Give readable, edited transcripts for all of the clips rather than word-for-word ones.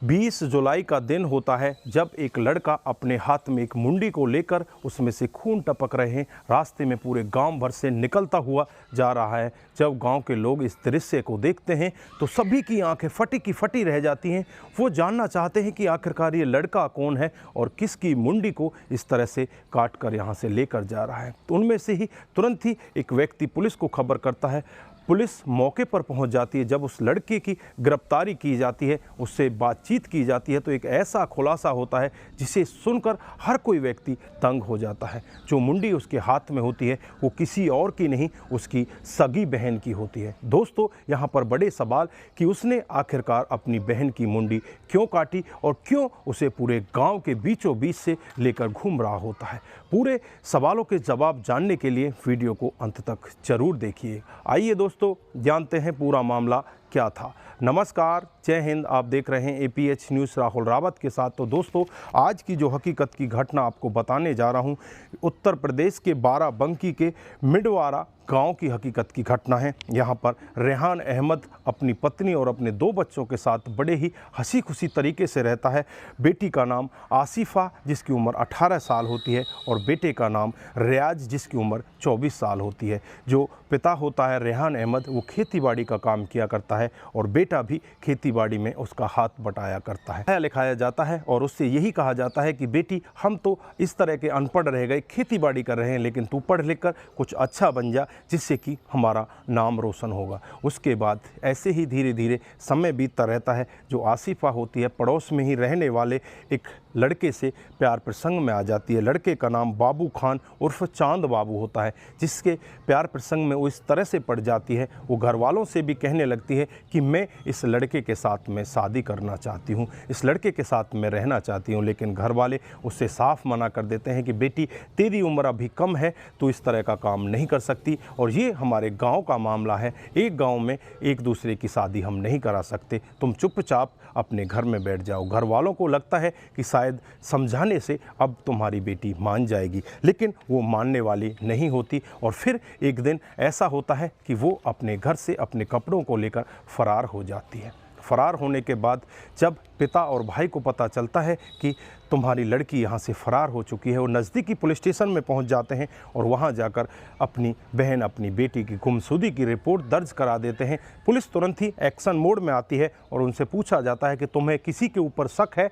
20 जुलाई का दिन होता है जब एक लड़का अपने हाथ में एक मुंडी को लेकर उसमें से खून टपक रहे हैं, रास्ते में पूरे गांव भर से निकलता हुआ जा रहा है। जब गांव के लोग इस दृश्य को देखते हैं तो सभी की आंखें फटी की फटी रह जाती हैं। वो जानना चाहते हैं कि आखिरकार ये लड़का कौन है और किसकी मुंडी को इस तरह से काट कर यहाँ से लेकर जा रहा है। तो उनमें से ही तुरंत ही एक व्यक्ति पुलिस को खबर करता है। पुलिस मौके पर पहुंच जाती है। जब उस लड़के की गिरफ्तारी की जाती है, उससे बातचीत की जाती है, तो एक ऐसा खुलासा होता है जिसे सुनकर हर कोई व्यक्ति तंग हो जाता है। जो मुंडी उसके हाथ में होती है वो किसी और की नहीं, उसकी सगी बहन की होती है। दोस्तों, यहाँ पर बड़े सवाल कि उसने आखिरकार अपनी बहन की मुंडी क्यों काटी और क्यों उसे पूरे गाँव के बीचों बीच से लेकर घूम रहा होता है। पूरे सवालों के जवाब जानने के लिए वीडियो को अंत तक जरूर देखिए। आइए दोस्तों, जानते हैं पूरा मामला क्या था। नमस्कार, जय हिंद। आप देख रहे हैं APH न्यूज़ राहुल रावत के साथ। तो दोस्तों, आज की जो हकीकत की घटना आपको बताने जा रहा हूं, उत्तर प्रदेश के बाराबंकी के मिडवारा गांव की हकीकत की घटना है। यहां पर रेहान अहमद अपनी पत्नी और अपने 2 बच्चों के साथ बड़े ही हंसी खुशी तरीके से रहता है। बेटी का नाम आसिफा जिसकी उम्र 18 साल होती है और बेटे का नाम रियाज जिसकी उम्र 24 साल होती है। जो पिता होता है रेहान अहमद, वो खेतीबाड़ी का काम किया करता है और बेटा भी खेतीबाड़ी में उसका हाथ बटाया करता है। लिखाया जाता है और उससे यही कहा जाता है कि बेटी, हम तो इस तरह के अनपढ़ रह गए, खेतीबाड़ी कर रहे हैं, लेकिन तू पढ़ लिख कर कुछ अच्छा बन जा जिससे कि हमारा नाम रोशन होगा। उसके बाद ऐसे ही धीरे धीरे समय बीतता रहता है। जो आसिफा होती है, पड़ोस में ही रहने वाले एक लड़के से प्यार प्रसंग में आ जाती है। लड़के का नाम बाबू खान उर्फ चांद बाबू होता है। जिसके प्यार प्रसंग में वो इस तरह से पड़ जाती है, वो घर वालों से भी कहने लगती है कि मैं इस लड़के के साथ में शादी करना चाहती हूँ, इस लड़के के साथ मैं रहना चाहती हूँ। लेकिन घर वाले उससे साफ मना कर देते हैं कि बेटी, तेरी उम्र अभी कम है, तो इस तरह का काम नहीं कर सकती और ये हमारे गाँव का मामला है। एक गाँव में एक दूसरे की शादी हम नहीं करा सकते, तुम चुपचाप अपने घर में बैठ जाओ। घर वालों को लगता है कि शायद समझाने से अब तुम्हारी बेटी मान जाएगी, लेकिन वो मानने वाली नहीं होती। और फिर एक दिन ऐसा होता है कि वो अपने घर से अपने कपड़ों को लेकर फरार हो जाती है। फरार होने के बाद जब पिता और भाई को पता चलता है कि तुम्हारी लड़की यहाँ से फरार हो चुकी है, वो नज़दीकी पुलिस स्टेशन में पहुँच जाते हैं और वहाँ जाकर अपनी बहन, अपनी बेटी की गुमशुदगी की रिपोर्ट दर्ज करा देते हैं। पुलिस तुरंत ही एक्शन मोड में आती है और उनसे पूछा जाता है कि तुम्हें किसी के ऊपर शक है।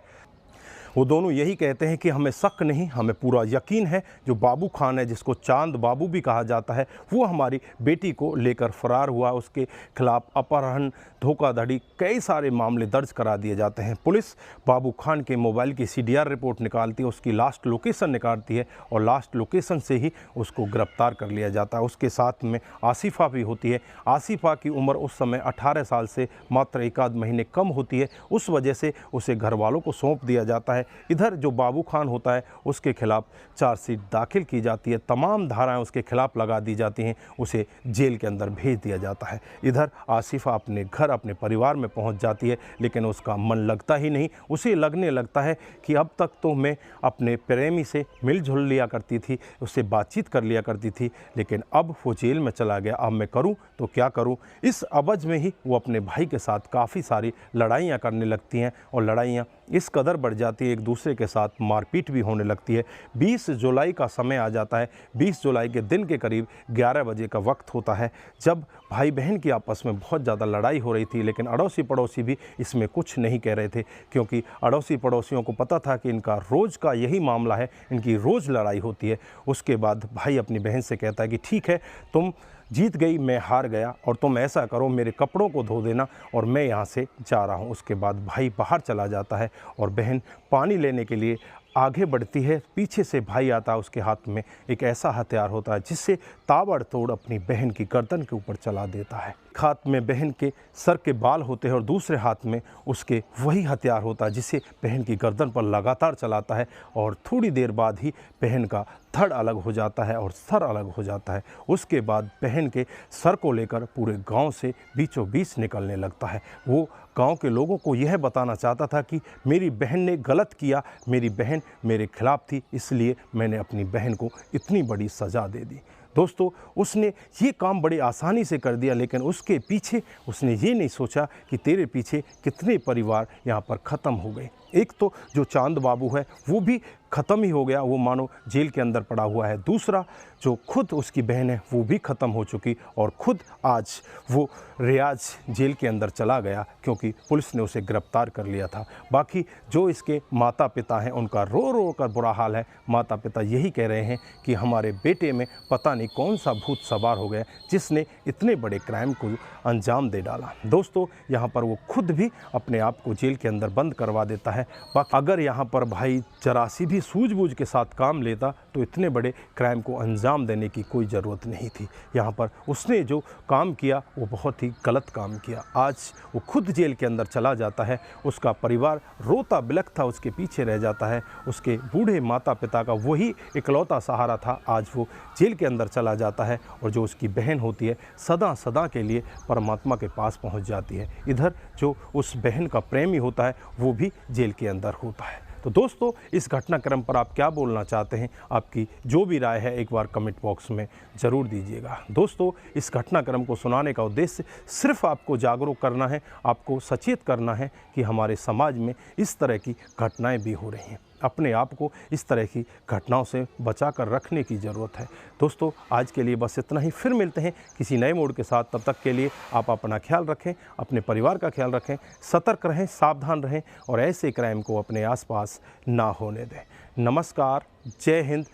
वो दोनों यही कहते हैं कि हमें शक नहीं, हमें पूरा यकीन है। जो बाबू खान है, जिसको चांद बाबू भी कहा जाता है, वो हमारी बेटी को लेकर फरार हुआ। उसके खिलाफ अपहरण, धोखाधड़ी, कई सारे मामले दर्ज करा दिए जाते हैं। पुलिस बाबू खान के मोबाइल की CDR रिपोर्ट निकालती है, उसकी लास्ट लोकेशन निकालती है और लास्ट लोकेशन से ही उसको गिरफ्तार कर लिया जाता है। उसके साथ में आसिफा भी होती है। आसिफा की उम्र उस समय 18 साल से मात्र 1 आध महीने कम होती है, उस वजह से उसे घर वालों को सौंप दिया जाता है। इधर जो बाबू खान होता है, उसके खिलाफ चार्जशीट दाखिल की जाती है, तमाम धाराएं उसके खिलाफ लगा दी जाती हैं, उसे जेल के अंदर भेज दिया जाता है। इधर आसिफा अपने घर, अपने परिवार में पहुंच जाती है, लेकिन उसका मन लगता ही नहीं। उसे लगने लगता है कि अब तक तो मैं अपने प्रेमी से मिलजुल लिया करती थी, उससे बातचीत कर लिया करती थी, लेकिन अब वो जेल में चला गया, अब मैं करूं तो क्या करूं। इस अवज में ही वो अपने भाई के साथ काफ़ी सारी लड़ाइयाँ करने लगती हैं और लड़ाइयाँ इस कदर बढ़ जाती है, एक दूसरे के साथ मारपीट भी होने लगती है। 20 जुलाई का समय आ जाता है। 20 जुलाई के दिन के करीब 11 बजे का वक्त होता है, जब भाई बहन की आपस में बहुत ज़्यादा लड़ाई हो रही थी। लेकिन अड़ोसी पड़ोसी भी इसमें कुछ नहीं कह रहे थे, क्योंकि अड़ोसी पड़ोसियों को पता था कि इनका रोज़ का यही मामला है, इनकी रोज़ लड़ाई होती है। उसके बाद भाई अपनी बहन से कहता है कि ठीक है, तुम जीत गई, मैं हार गया, और तुम ऐसा करो, मेरे कपड़ों को धो देना और मैं यहाँ से जा रहा हूँ। उसके बाद भाई बाहर चला जाता है और बहन पानी लेने के लिए आगे बढ़ती है। पीछे से भाई आता है, उसके हाथ में एक ऐसा हथियार होता है जिससे ताबड़तोड़ अपनी बहन की गर्दन के ऊपर चला देता है। हाथ में बहन के सर के बाल होते हैं और दूसरे हाथ में उसके वही हथियार होता है जिसे बहन की गर्दन पर लगातार चलाता है और थोड़ी देर बाद ही बहन का धड़ अलग हो जाता है और सर अलग हो जाता है। उसके बाद बहन के सर को लेकर पूरे गांव से बीचों बीच निकलने लगता है। वो गांव के लोगों को यह बताना चाहता था कि मेरी बहन ने गलत किया, मेरी बहन मेरे खिलाफ थी, इसलिए मैंने अपनी बहन को इतनी बड़ी सज़ा दे दी। दोस्तों, उसने ये काम बड़ी आसानी से कर दिया, लेकिन उसके पीछे उसने ये नहीं सोचा कि तेरे पीछे कितने परिवार यहाँ पर ख़त्म हो गए। एक तो जो चांद बाबू है वो भी ख़त्म ही हो गया, वो मानो जेल के अंदर पड़ा हुआ है। दूसरा, जो खुद उसकी बहन है वो भी ख़त्म हो चुकी, और ख़ुद आज वो रियाज जेल के अंदर चला गया क्योंकि पुलिस ने उसे गिरफ्तार कर लिया था। बाकी जो इसके माता पिता हैं उनका रो रो कर बुरा हाल है। माता पिता यही कह रहे हैं कि हमारे बेटे में पता नहीं कौन सा भूत सवार हो गया जिसने इतने बड़े क्राइम को अंजाम दे डाला। दोस्तों, यहाँ पर वो खुद भी अपने आप को जेल के अंदर बंद करवा देता है। बाकी अगर यहाँ पर भाई जरा सी भी सूझबूझ के साथ काम लेता तो इतने बड़े क्राइम को अंजाम देने की कोई ज़रूरत नहीं थी। यहाँ पर उसने जो काम किया वो बहुत ही गलत काम किया। आज वो खुद जेल के अंदर चला जाता है, उसका परिवार रोता बिलखता उसके पीछे रह जाता है। उसके बूढ़े माता पिता का वही इकलौता सहारा था, आज वो जेल के अंदर चला जाता है, और जो उसकी बहन होती है सदा सदा के लिए परमात्मा के पास पहुंच जाती है। इधर जो उस बहन का प्रेमी होता है वो भी जेल के अंदर होता है। तो दोस्तों, इस घटनाक्रम पर आप क्या बोलना चाहते हैं? आपकी जो भी राय है एक बार कमेंट बॉक्स में ज़रूर दीजिएगा। दोस्तों, इस घटनाक्रम को सुनाने का उद्देश्य सिर्फ आपको जागरूक करना है, आपको सचेत करना है कि हमारे समाज में इस तरह की घटनाएं भी हो रही हैं। अपने आप को इस तरह की घटनाओं से बचा कर रखने की ज़रूरत है। दोस्तों, आज के लिए बस इतना ही। फिर मिलते हैं किसी नए मोड़ के साथ। तब तक के लिए आप अपना ख्याल रखें, अपने परिवार का ख्याल रखें, सतर्क रहें, सावधान रहें, और ऐसे क्राइम को अपने आसपास ना होने दें। नमस्कार, जय हिंद,